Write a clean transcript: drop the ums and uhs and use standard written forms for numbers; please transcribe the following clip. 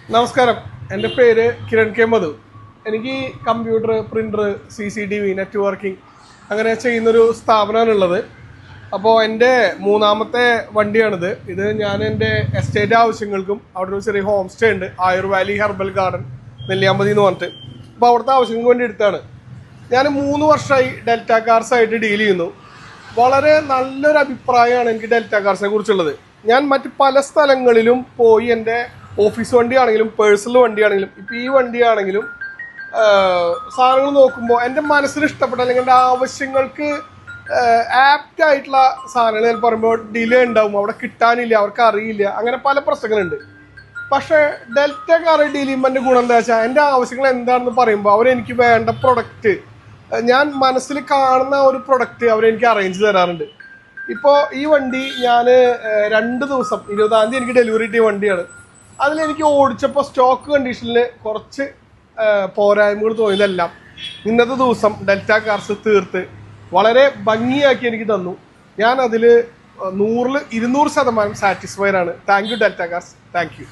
നമസ്കാരം, എൻ്റെ പേര് കിരൺ കെ മധു. എനിക്ക് കമ്പ്യൂട്ടർ, പ്രിൻ്റർ, CCTV, നെറ്റ്വർക്കിംഗ് അങ്ങനെ ചെയ്യുന്നൊരു സ്ഥാപനമാണുള്ളത്. അപ്പോൾ എൻ്റെ മൂന്നാമത്തെ വണ്ടിയാണിത്. ഇത് ഞാൻ എൻ്റെ എസ്റ്റേറ്റ് ആവശ്യങ്ങൾക്കും അവിടെ ഒരു ചെറിയ ഹോം സ്റ്റേ ഉണ്ട്, ആയുർ വാലി ഹെർബൽ ഗാർഡൻ നെല്ലിയാമ്പതി എന്ന് പറഞ്ഞിട്ട്. അപ്പോൾ അവിടുത്തെ ആവശ്യങ്ങൾക്ക് വേണ്ടി എടുത്താണ്. ഞാൻ 3 വർഷമായി ഡെൽറ്റ കാർസായിട്ട് ഡീൽ ചെയ്യുന്നു. വളരെ നല്ലൊരു അഭിപ്രായമാണ് എനിക്ക് ഡെൽറ്റ കാർസിനെ കുറിച്ചുള്ളത്. ഞാൻ മറ്റ് പല സ്ഥലങ്ങളിലും പോയി എൻ്റെ ഓഫീസ് വണ്ടിയാണെങ്കിലും പേഴ്സണൽ വണ്ടിയാണെങ്കിലും ഇപ്പോൾ ഈ വണ്ടിയാണെങ്കിലും സാധനങ്ങൾ നോക്കുമ്പോൾ എൻ്റെ മനസ്സിന് ഇഷ്ടപ്പെട്ട അല്ലെങ്കിൽ എൻ്റെ ആവശ്യങ്ങൾക്ക് ആപ്റ്റ് ആയിട്ടുള്ള സാധനങ്ങൾ ഞാൻ പറയുമ്പോൾ ഡിലേ ഉണ്ടാവും, അവിടെ കിട്ടാനില്ല, അവർക്ക് അറിയില്ല, അങ്ങനെ പല പ്രശ്നങ്ങളുണ്ട്. പക്ഷേ ഡെൽറ്റ കാർ ഡീൽ ചെയ്യുമ്പോൾ എൻ്റെ ഗുണം എന്താ വെച്ചാൽ എൻ്റെ ആവശ്യങ്ങൾ എന്താണെന്ന് പറയുമ്പോൾ അവരെനിക്ക് വേണ്ട പ്രൊഡക്റ്റ്, ഞാൻ മനസ്സിൽ കാണുന്ന ഒരു പ്രൊഡക്റ്റ് അവരെനിക്ക് അറേഞ്ച് തരാറുണ്ട്. ഇപ്പോൾ ഈ വണ്ടി ഞാൻ 2 ദിവസം 20-ാം തീയതി എനിക്ക് ഡെലിവറി കിട്ടിയ വണ്ടിയാണ്. അതിലെനിക്ക് ഓടിച്ചപ്പോൾ സ്റ്റോക്ക് കണ്ടീഷനിൽ കുറച്ച് പോരായ്മകൾ തോന്നിയതെല്ലാം ഇന്നത്തെ ദിവസം ഡെൽറ്റ കാർസ് തീർത്ത് വളരെ ഭംഗിയാക്കി എനിക്ക് തന്നു. ഞാൻ അതിൽ 100-ൽ 200% സാറ്റിസ്ഫൈഡ് ആണ്. Thank you delta cars, thank you.